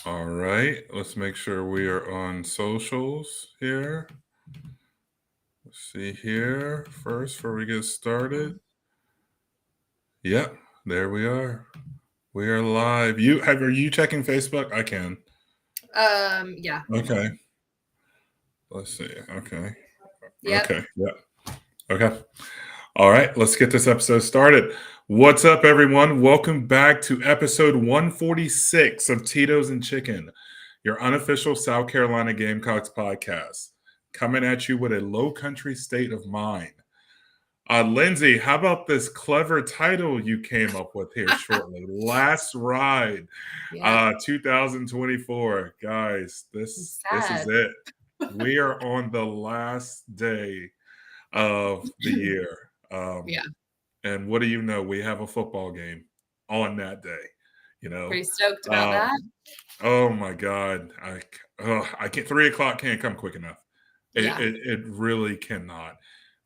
All right, let's make sure we are on socials here. Let's see here first before we get started. Yep, there we are. We are live. Are you checking Facebook? I can. Yeah. Okay. Let's see. Okay. Yep. Okay. Yeah. Okay. All right, let's get this episode started. What's up, everyone? Welcome back to episode 146 of Titos and Chicken, your unofficial South Carolina Gamecocks podcast, coming at you with a low country state of mind. Lindsay, how about this clever title you came up with here shortly? Last Ride, Yep. 2024. Guys, this is Sad. it. We are on the last day of the year. Yeah. And what do you know? We have a football game on that day. You know, Pretty stoked about um, that. oh my God, I can't. 3 o'clock can't come quick enough. It, Yeah. it it really cannot.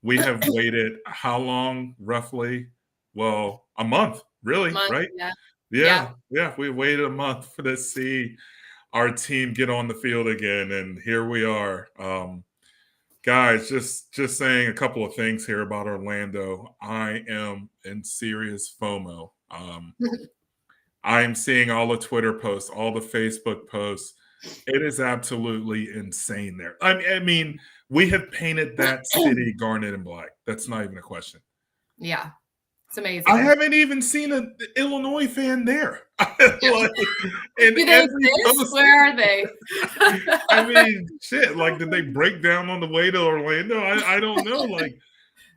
We have waited how long? Roughly, well, a month. Really, Month. right? Yeah. Yeah. Yeah. We waited a month for to see our team get on the field again, and here we are. Guys, just saying a couple of things here about Orlando. I am in serious FOMO. I am seeing all the Twitter posts, all the Facebook posts. It is absolutely insane there. I mean, we have painted that city garnet and black. That's not even a question. Yeah. It's amazing. I haven't even seen an Illinois fan there. Like in Do they every exist? post. Where are they? I mean, shit. Like, did they break down on the way to Orlando? I don't know. Like,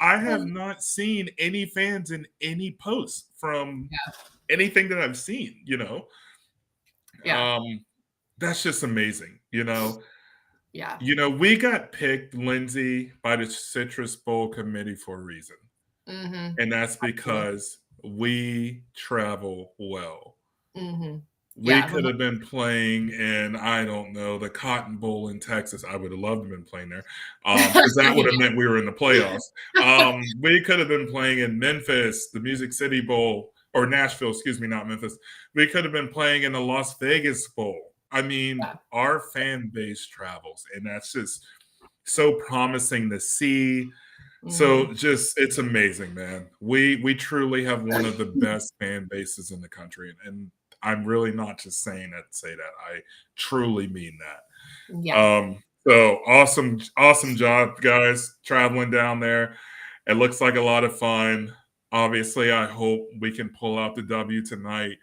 I have not seen any fans in any posts from Yeah. anything that I've seen. Yeah. That's just amazing. Yeah. We got picked, Lindsay, by the Citrus Bowl committee for a reason, Mm-hmm. and that's Absolutely. because we travel well. Mm-hmm. We Yeah. could have been playing in, I don't know, the Cotton Bowl in Texas. I would have loved to have been playing there because that would have meant we were in the playoffs. We could have been playing in Memphis, the Music City Bowl, or Nashville, excuse me, not Memphis. We could have been playing in the Las Vegas Bowl. I mean, Yeah. our fan base travels, and that's just so promising to see. So Mm-hmm. just it's amazing, man. We truly have one of the best fan bases in the country, and I'm really not just saying that to say that. I truly mean that. Yeah. So awesome job, guys, traveling down there. It looks like a lot of fun. Obviously, I hope we can pull out the W tonight,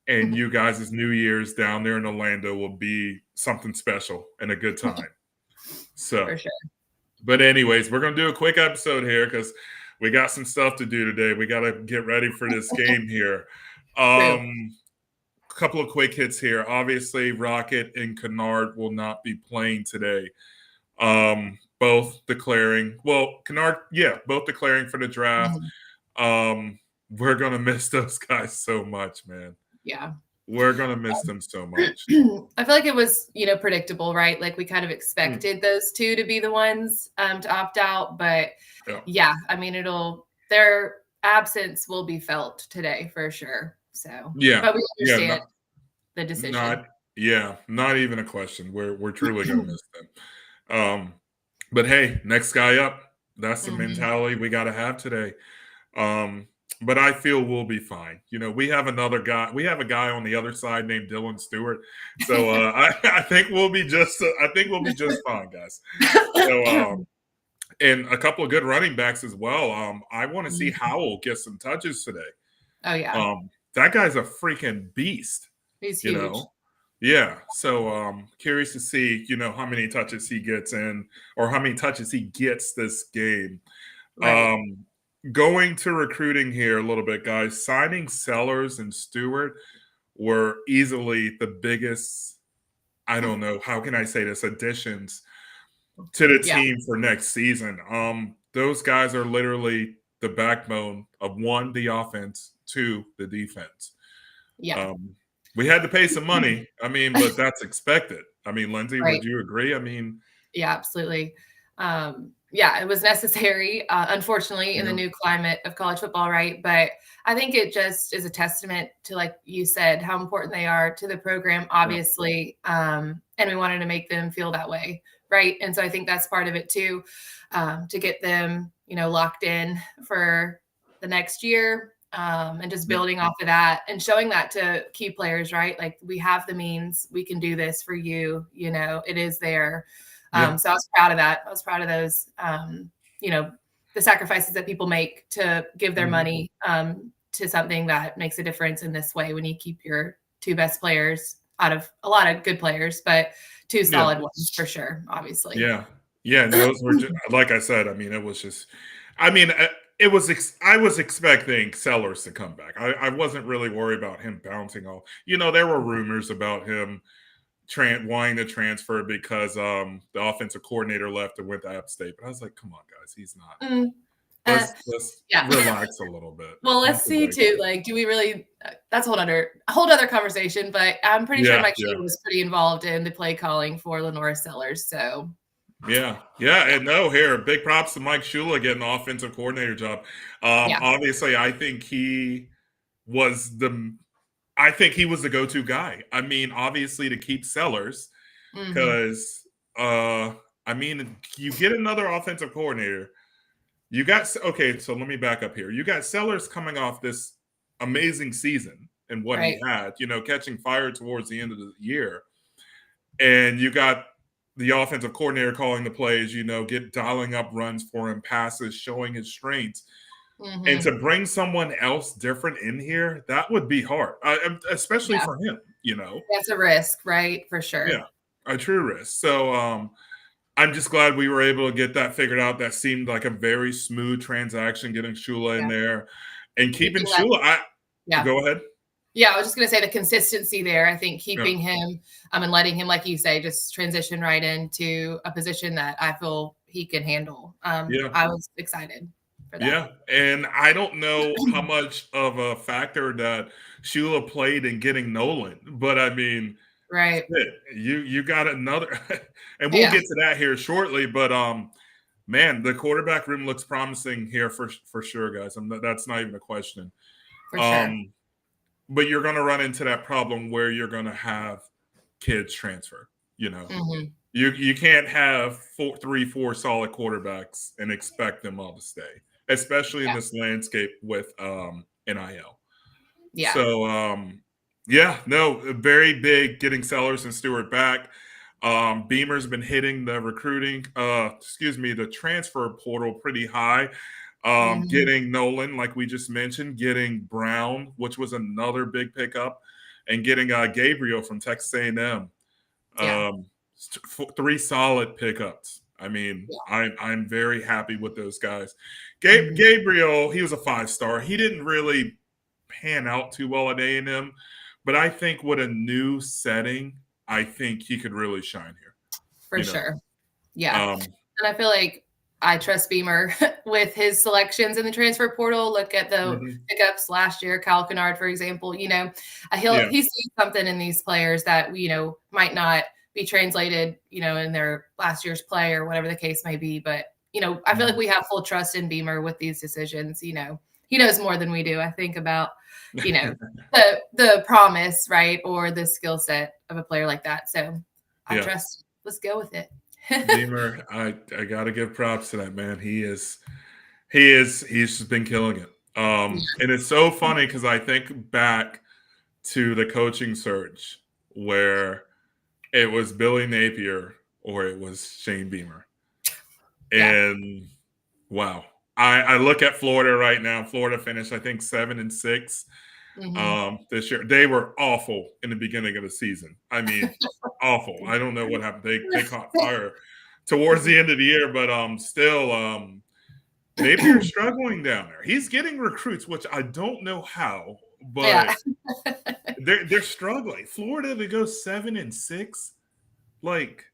and you guys' New Year's down there in Orlando will be something special and a good time. So, For sure. but anyways, we're gonna do a quick episode here because we got some stuff to do today. We got to get ready for this game here. True. Couple of quick hits here. Obviously, Rocket and Kennard will not be playing today. Both declaring. Well, Kennard, yeah, both declaring for the draft. Mhm. We're gonna miss those guys so much, man. Yeah. We're gonna miss them so much. I feel like it was, predictable, right? Like we kind of expected those two to be the ones to opt out, but yeah, I mean, their absence will be felt today for sure. So, Yeah, but we yeah, understand the decision. not even a question. We're truly gonna miss them. But hey, next guy up. That's the mentality we got to have today. But I feel we'll be fine. We have another guy. We have a guy on the other side named Dylan Stewart. So I think we'll be just. I think we'll be just fine, guys. So and a couple of good running backs as well. I want to see Howell get some touches today. Oh yeah, That guy's a freaking beast. he's You huge. know. Yeah. So curious to see, how many touches he gets in or how many touches he gets this game. Right. Going to recruiting here a little bit, guys. Signing Sellers and Stewart were easily the biggest, I don't know, how can I say this, additions to the Yeah. team for next season. Those guys are literally the backbone of one, the offense, two, the defense. Yeah. We had to pay some money. I mean, but that's expected. I mean, Lindsay, Right. would you agree? I mean, Yeah, absolutely. Yeah, it was necessary, unfortunately, in the Yeah. new climate of college football, right? But I think it just is a testament to, like you said, how important they are to the program, Yeah. obviously. And we wanted to make them feel that way, right? And so I think that's part of it too, to get them, locked in for the next year, and just Yeah. building off of that and showing that to key players, right? Like, we have the means, we can do this for you, it is there. Yeah. So I was proud of that. I was proud of those, the sacrifices that people make to give their Mhm. money, to something that makes a difference in this way when you keep your two best players out of a lot of good players, but two Yeah. solid ones for sure, obviously. Yeah. Yeah, and those were just like I said, I mean, it was just I mean, it was I was expecting Sellers to come back. I wasn't really worried about him bouncing off. There were rumors about him wanting to transfer because the offensive coordinator left and went to App State. But I was like, come on, guys, he's not. Mm, uh, Let's yeah. relax a little bit. Well, Pump let's the see brakes. too. Like, do we really? That's a whole other conversation. But I'm pretty sure Yeah, Mike yeah. Shula was pretty involved in the play calling for Lenora Sellers. So Yeah, yeah, yeah, and no, here, big props to Mike Shula getting the offensive coordinator job. yeah, Obviously, was the I think he was the go-to guy. I mean, obviously to keep Sellers, hmm because I mean, you get another offensive coordinator. You got okay, so let me back up here. You got Sellers coming off this amazing season and what he right. had, catching fire towards the end of the year. And you got the offensive coordinator calling the plays, get dialing up runs for him, passes, showing his strengths. And hmm to bring someone else different in here, that would be hard, especially Yeah, for him. that's a risk, right? For Yeah, sure. a true risk. So I'm just glad we were able to get that figured out. That seemed like a very smooth transaction, getting Shula in Yeah, there and keeping keeping that. Shula. Yeah, Go ahead. yeah. I was just gonna say the consistency there. I think Yeah, keeping him, and letting him, like you say, just transition right into a position that I feel he can handle. yeah, I was excited for that. yeah. And I don't know how much of a factor that Shula played in getting Nolan, but I mean, Right. shit, you got another, and we'll Yeah, get to that here shortly. But man, the quarterback room looks promising here for sure, guys. That's not even a question. for sure. Um, but you're going to run into that problem where you're going to have kids transfer. You know, hmm you can't have three, four solid quarterbacks and expect them all to stay, especially in Yeah, this landscape with NIL. yeah. So yeah, no, very big getting Sellers and Stewart back. Beamer's been hitting the the transfer portal pretty high. hmm Getting Nolan, like we just mentioned, getting Brown, which was another big pickup, and getting Gabriel from Texas A&M. Yeah, Um, three solid pickups. I mean, yeah. I'm very happy with those guys. hmm Gabriel, he was a 5-star. He didn't really pan out too well at A&M, but I think with a new setting, I think he could really shine here. For You know, sure. Yeah. um, And I feel like I trust Beamer with his selections in the transfer portal. Look at the mhm. pickups last year, Kyle Kennard, for example. Yeah, He sees something in these players that might not be translated, in their last year's play or whatever the case may be. But I feel like mhm. we have full trust in Beamer with these decisions. He knows more than we do. I think about the promise, right, or the skill set of a player like that. So I Yeah, trust. Let's go with it. Beamer, I gotta give props to that man. He's just been killing it. And it's so funny because I think back to the coaching search where it was Billy Napier or it was Shane Beamer. Yeah. And wow. I look at Florida right now. Florida finished, I think, 7-6 hmm this year. They were awful in the beginning of the season. I mean, awful. I don't know what happened. They caught fire towards the end of the year, but still Napier's struggling down there. He's getting recruits, which I don't know how, but Yeah. they're struggling. Florida to go 7-6, like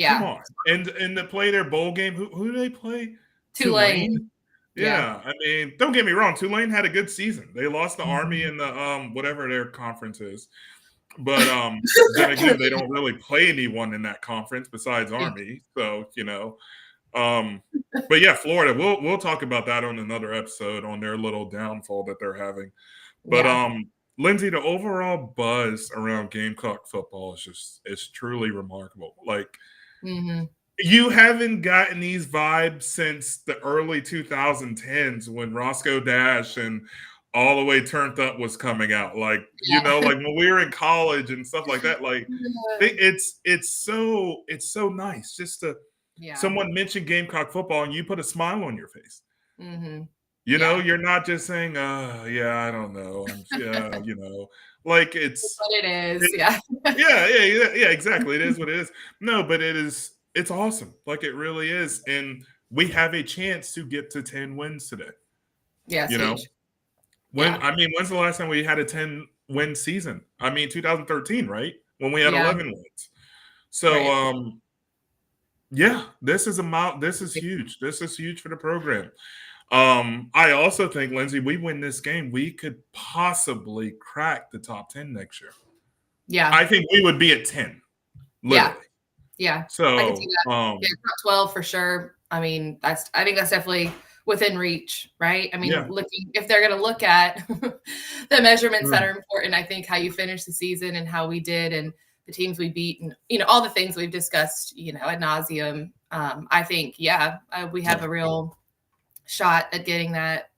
come Yeah. on. And to play their bowl game, who do they play? Tulane. Tulane. Yeah. Yeah, I mean, don't get me wrong. Tulane had a good season. They lost the Army Mhm. in the whatever their conference is, but then again, they don't really play anyone in that conference besides Yeah. Army. So But yeah, Florida. We'll talk about that on another episode on their little downfall that they're having. But Yeah. Lindsay, the overall buzz around Gamecock football is it's truly remarkable. Like Mm-hmm. you haven't gotten these vibes since the early 2010s when Roscoe Dash and All the Way Turned Up was coming out. Like, Yeah. like when we were in college and stuff like that. Like it's so nice just to Yeah. someone mention Gamecock football and you put a smile on your face. Mm-hmm. You're not just saying, yeah, I don't know. Yeah, like It's what it is. Yeah. yeah, exactly. It is what it is. No, but it's awesome. Like it really is. And we have a chance to get to 10 wins today. Yeah, it's huge. When's the last time we had a 10-win season? 2013, right? When we had Yeah. 11 wins. So right. Yeah, this is huge. This is huge for the program. I also think, Lindsay, we win this game, we could possibly crack the top 10 next year. Yeah. I think we would be at 10, literally. Yeah. So, I can see that. Top 12 for sure. I think that's definitely within reach, right? Looking if they're going to look at the measurements that are important, I think how you finish the season and how we did and the teams we beat and, all the things we've discussed, ad nauseum. I think, we have a real shot at getting that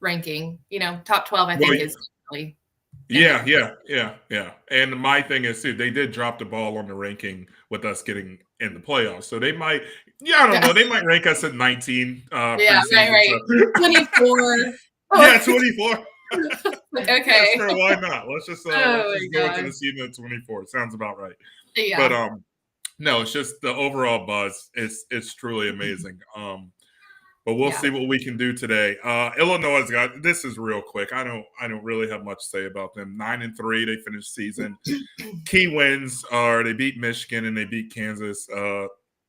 ranking. Top 12, I think is definitely. Yeah. And my thing is too, they did drop the ball on the ranking with us getting in the playoffs. So they might, I don't know, they might rank us at 19. Right. So. 24. Yeah, 24. Okay. Yeah, sure, why not? Let's just go into the season at 24. Sounds about right. Yeah. But no, it's just the overall buzz. It's truly amazing. But we'll see what we can do today. Illinois got this is real quick. I don't really have much to say about them. 9-3, they finished season. Key wins are they beat Michigan and they beat Kansas.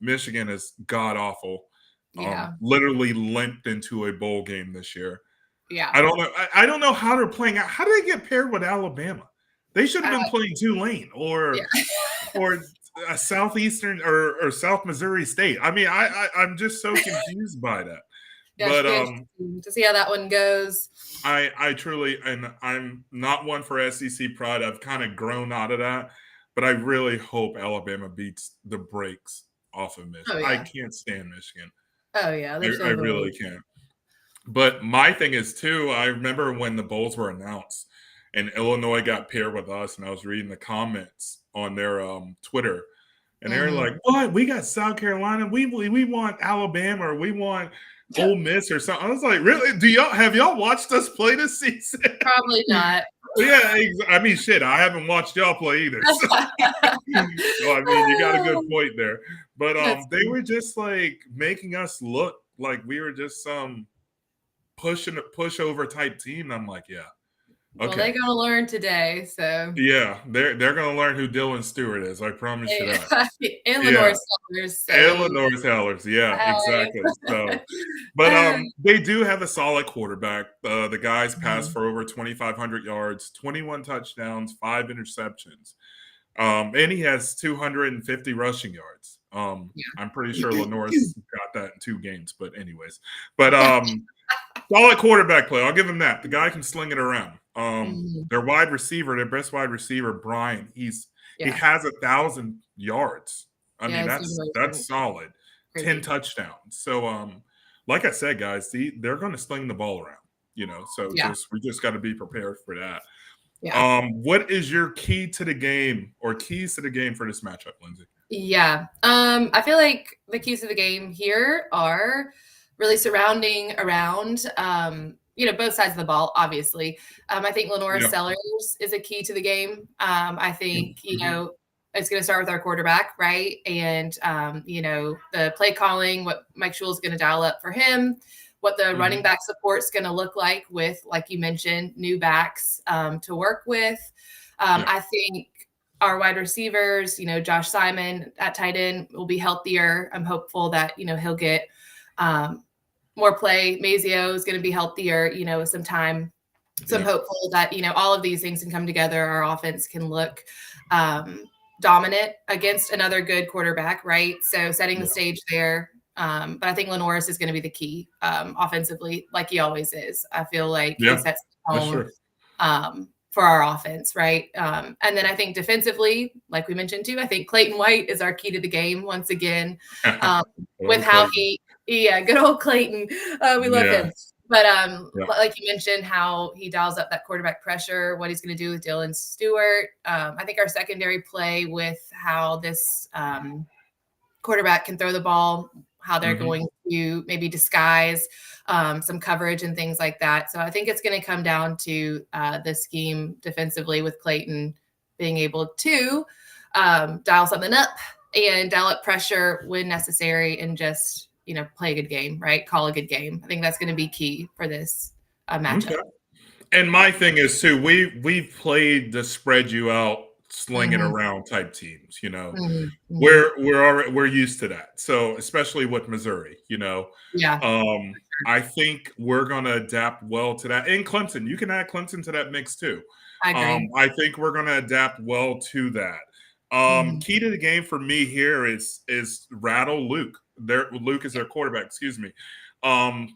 Michigan is god awful. Yeah. Literally limped into a bowl game this year. Yeah. I don't know. I don't know how they're playing out. How did they get paired with Alabama? They should have been playing Tulane or a Southeastern or South Missouri State. I'm just so confused by that. But to see how that one goes. I truly, and I'm not one for SEC pride. I've kind of grown out of that, but I really hope Alabama beats the brakes off of Michigan. I can't stand Michigan. Oh yeah, I really can't. But my thing is too, I remember when the bowls were announced and Illinois got paired with us, and I was reading the comments on their Twitter, and they were like, "What? We got South Carolina. We want Alabama, or we want Ole Miss, or something." I was like, "Really? Have y'all watched us play this season?" Probably not. Yeah, shit, I haven't watched y'all play either. So, you got a good point there. But they were just like making us look like we were just some pushover type team. I'm like, yeah. Okay. Well, they're gonna learn today, so yeah, they're gonna learn who Dylan Stewart is. I promise you that. Illinois Sellers. Illinois Sellers, yeah, exactly. So, but they do have a solid quarterback. The guys passed for over 2,500 yards, 21 touchdowns, 5 interceptions, and he has 250 rushing yards. I'm pretty sure Lenore's got that in 2 games, but anyways, solid quarterback play. I'll give him that. The guy can sling it around. Their best wide receiver, Brian, he has 1,000 yards. That's solid. Crazy. 10 touchdowns. So, like I said, guys, they're going to sling the ball around. So we just got to be prepared for that. Yeah. What is your key to the game or keys to the game for this matchup, Lindsay? Yeah. I feel like the keys to the game here are really surrounding around, both sides of the ball, obviously. I think Lenore Sellers is a key to the game. I think, it's going to start with our quarterback, right? And, the play calling, what Mike Schul is going to dial up for him, what the running back support is going to look like with, like you mentioned, new backs to work with. I think our wide receivers, Josh Simon at tight end will be healthier. I'm hopeful that, he'll get more play. Mazio is going to be healthier, with some time. So I'm hopeful that, all of these things can come together. Our offense can look dominant against another good quarterback, right? So setting the Yeah. stage there. But I think Lenoris is going to be the key offensively, like he always is. I feel like he sets the tone for our offense, right? And then I think defensively, like we mentioned too, I think Clayton White is our key to the game once again. With how good old Clayton. We love him. But like you mentioned, how he dials up that quarterback pressure, what he's going to do with Dylan Stewart. I think our secondary play with how this quarterback can throw the ball, how they're going to maybe disguise some coverage and things like that. So I think it's going to come down to the scheme defensively with Clayton being able to dial something up and dial up pressure when necessary and just play a good game, right? Call a good game. I think that's going to be key for this matchup. Okay. And my thing is too, we've played the spread you out, sling it around type teams. We're used to that. So especially with Missouri, I think we're gonna adapt well to that. And Clemson, you can add Clemson to that mix too. I agree. I think we're gonna adapt well to that. Key to the game for me here is rattle Luke. Luke is their quarterback, excuse me.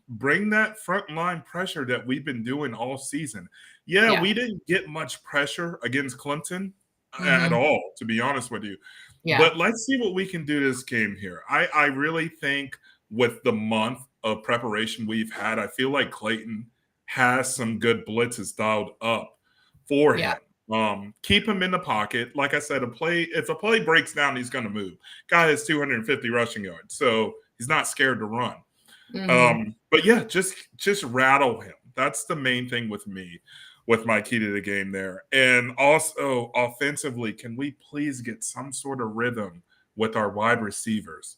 Bring that front line pressure that we've been doing all season. We didn't get much pressure against Clemson at all, to be honest with you. But let's see what we can do this game here. I really think with the month of preparation we've had, I feel like Clayton has some good blitzes dialed up for him. Keep him in the pocket. Like I said, if a play breaks down, he's going to move. Guy has 250 rushing yards, so he's not scared to run. But yeah, just rattle him. That's the main thing with me, with my key to the game there. And also offensively, can we please get some sort of rhythm with our wide receivers?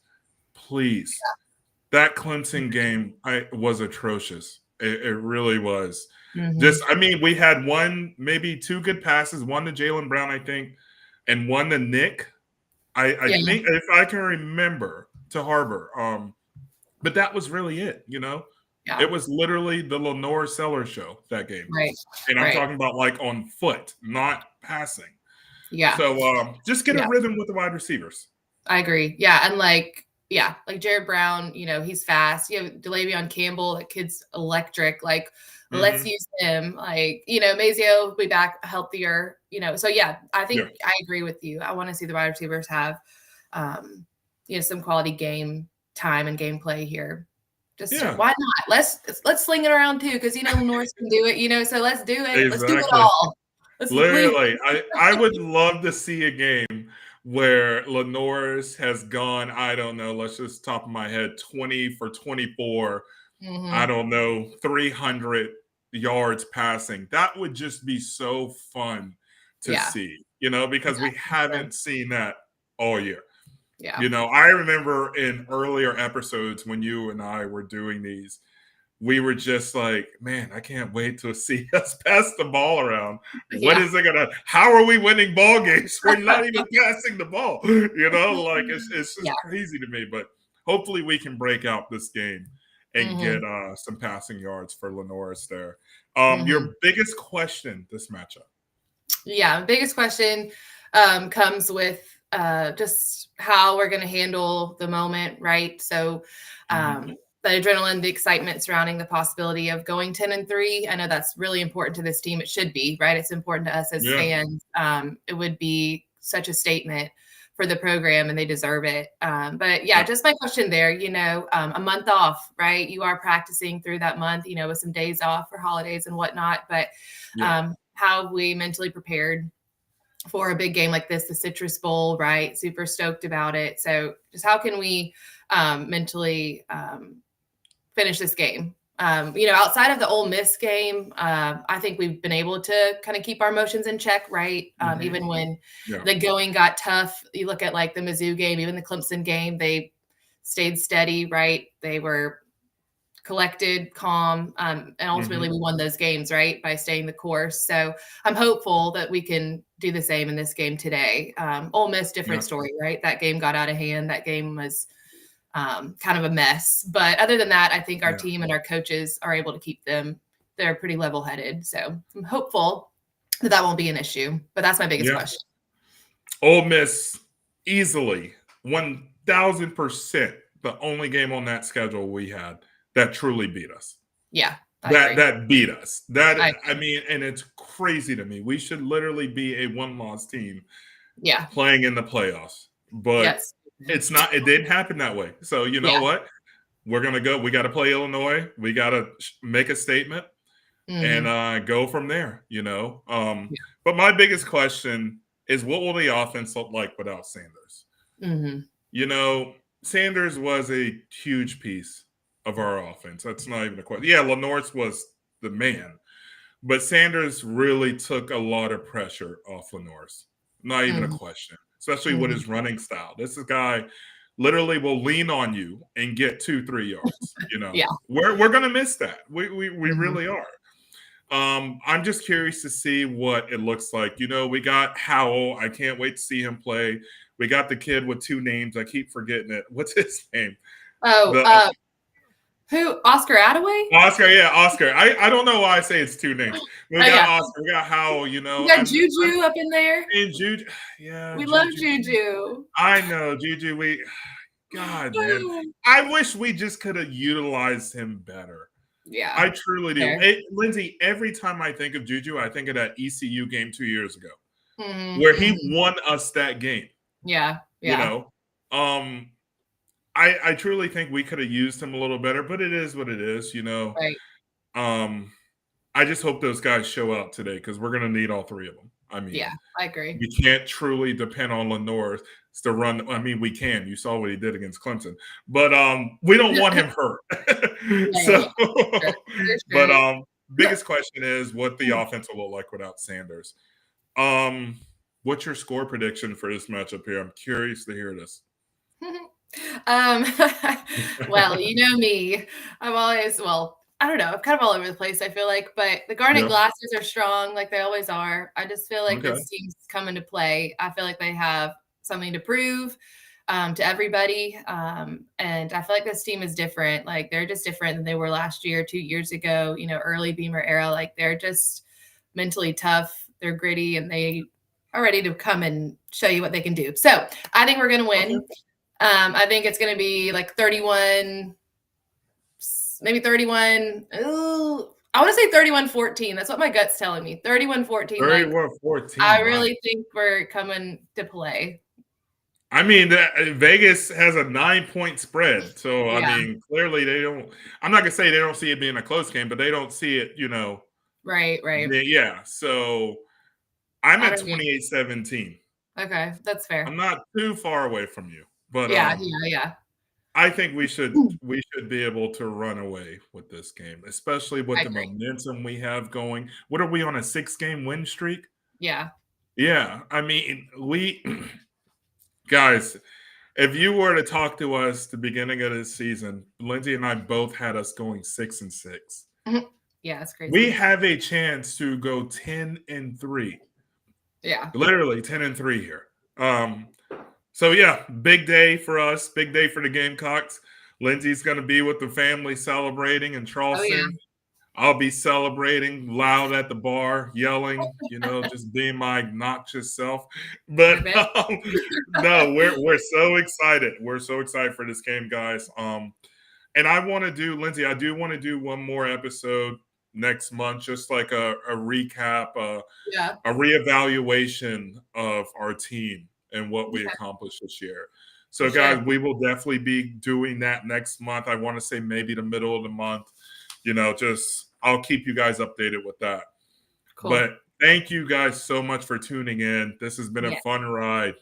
Please. That Clemson game was atrocious. It really was. We had maybe two good passes, one to Jaylen Brown, I think, and one to Nick. I think, if I can remember, to Harbor. But that was really it, It was literally the Lenore Seller show, that game. Right. And I'm talking about like on foot, not passing. Yeah. So just get a rhythm with the wide receivers. I agree. Yeah. And like Jared Brown, he's fast. You have DeLavion Campbell, that kid's electric. Like, let's use him. Like, Mazio will be back healthier, So yeah, I think I agree with you. I want to see the wide receivers have some quality game time and gameplay here. Why not? Let's sling it around too, because North can do it, so let's do it. Exactly. Let's do it all. Literally, I would love to see a game where Lenore's has gone, I don't know, let's just top of my head, 20 for 24, I don't know, 300 yards passing. That would just be so fun to see, because we haven't seen that all year. Yeah. I remember in earlier episodes when you and I were doing these, we were just like, man, I can't wait to see us pass the ball around. What is it gonna? How are we winning ball games? We're not even passing the ball. Like it's just crazy to me. But hopefully we can break out this game and get some passing yards for Lenoris there. Your biggest question this matchup? Yeah, biggest question comes with just how we're going to handle the moment, right? So the adrenaline, the excitement surrounding the possibility of going 10-3. I know that's really important to this team. It should be, right? It's important to us as fans. It would be such a statement for the program, and they deserve it. But just my question there, a month off, right? You are practicing through that month, with some days off for holidays and whatnot. But how have we mentally prepared for a big game like this, the Citrus Bowl, right? Super stoked about it. So just how can we mentally finish this game? Outside of the Ole Miss game, I think we've been able to kind of keep our emotions in check, right? Even when the going got tough, you look at like the Mizzou game, even the Clemson game, they stayed steady, right? They were collected, calm, and ultimately we won those games, right, by staying the course. So I'm hopeful that we can do the same in this game today. Ole Miss, different story, right? That game got out of hand. That game was kind of a mess. But other than that, I think our team and our coaches are able to keep them. They're pretty level-headed. So I'm hopeful that won't be an issue. But that's my biggest question. Ole Miss easily 1,000% the only game on that schedule we had that truly beat us. Yeah, that beat us. That I agree. mean, and it's crazy to me. We should literally be a one-loss team Yeah. playing in the playoffs, but Yes. it's not. It didn't happen that way. So you know Yeah. what? We're gonna go. We got to play Illinois. We got to make a statement Mm-hmm. and go from there. Yeah. But my biggest question is, what will the offense look like without Sanders? Mm-hmm. Sanders was a huge piece of our offense. That's not even a question. Yeah, Lenor's was the man, but Sanders really took a lot of pressure off Lenor's. Not even a Mm-hmm. question, especially with Mm-hmm. his running style. This is a guy literally will lean on you and get 2-3 yards. Yeah. We're gonna miss that. We Mm-hmm. really are. I'm just curious to see what it looks like. We got Howell. I can't wait to see him play. We got the kid with two names. I keep forgetting it. What's his name? Oh, The who? Oscar Attaway? Oscar. Yeah, Oscar. I don't know why I say it's two names. We Oh, got yeah. Oscar. We got Howell. You got Juju up in there. And Juju. Yeah, We love Juju. Juju. I know Juju. God, man. I wish we just could have utilized him better. Yeah. I truly do. Lindsay, every time I think of Juju, I think of that ECU game 2 years ago, where he won us that game. Yeah. I truly think we could have used him a little better, but it is what it is. Right. I just hope those guys show out today because we're going to need all three of them. I mean, yeah, I agree. We can't truly depend on Lenore to run. I mean, we can. You saw what he did against Clemson, but we don't want him hurt. But biggest question is what the offense will look like without Sanders. What's your score prediction for this matchup here? I'm curious to hear this. Well, you know me. I'm always, I don't know. I'm kind of all over the place, I feel like. But the Garnet Glasses are strong, like they always are. I just feel like this team's come into play. I feel like they have something to prove to everybody. And I feel like this team is different. Like they're just different than they were last year, 2 years ago, early Beamer era. Like they're just mentally tough. They're gritty and they are ready to come and show you what they can do. So I think we're going to win. Okay. I think it's going to be like 31, maybe 31. Ooh, I want to say 31-14. That's what my gut's telling me. 31-14. 31-14. I really think we're coming to play. I mean, Vegas has a 9-point spread. So, I mean, clearly they don't – I'm not going to say they don't see it being a close game, but they don't see it, Right. Yeah. So, I'm at 28-17. Okay. That's fair. I'm not too far away from you. But yeah. I think we should be able to run away with this game, especially with the momentum we have going. What are we on, a 6-game win streak? Yeah. Yeah. I mean, guys, if you were to talk to us the beginning of this season, Lindsay and I both had us going 6-6. Yeah, it's crazy. We have a chance to go 10-3. Yeah. Literally 10-3 here. So, yeah, big day for us, big day for the Gamecocks. Lindsay's going to be with the family celebrating in Charleston. Oh, yeah. I'll be celebrating loud at the bar, yelling, just being my obnoxious self. But no, we're so excited. We're so excited for this game, guys. And I want to do, Lindsay, I do want to do one more episode next month, just like a recap, a reevaluation of our team and what we accomplished this year. So, guys, we will definitely be doing that next month. I want to say maybe the middle of the month. I'll keep you guys updated with that. Cool. But thank you guys so much for tuning in. This has been a fun ride.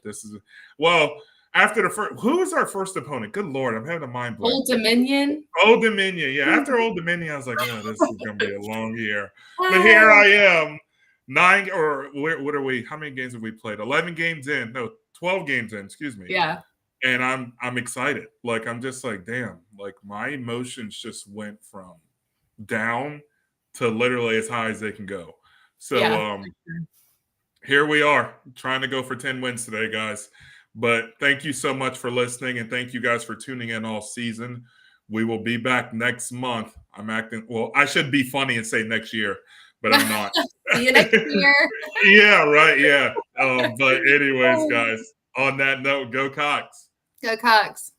After the first, who was our first opponent? Good Lord, I'm having a mind blank. Old Dominion. Old Dominion, yeah. After Old Dominion, I was like, oh, this is going to be a long year. But here I am. 9 or what are we? How many games have we played? 11 games in. No, 12 games in. Excuse me. Yeah. And I'm excited. Like I'm just like, damn. Like my emotions just went from down to literally as high as they can go. So here we are, trying to go for 10 wins today, guys. But thank you so much for listening, and thank you guys for tuning in all season. We will be back next month. I should be funny and say next year, but I'm not. See you next year. Yeah, right. Yeah. But anyways, guys, on that note, go Cox. Go Cox.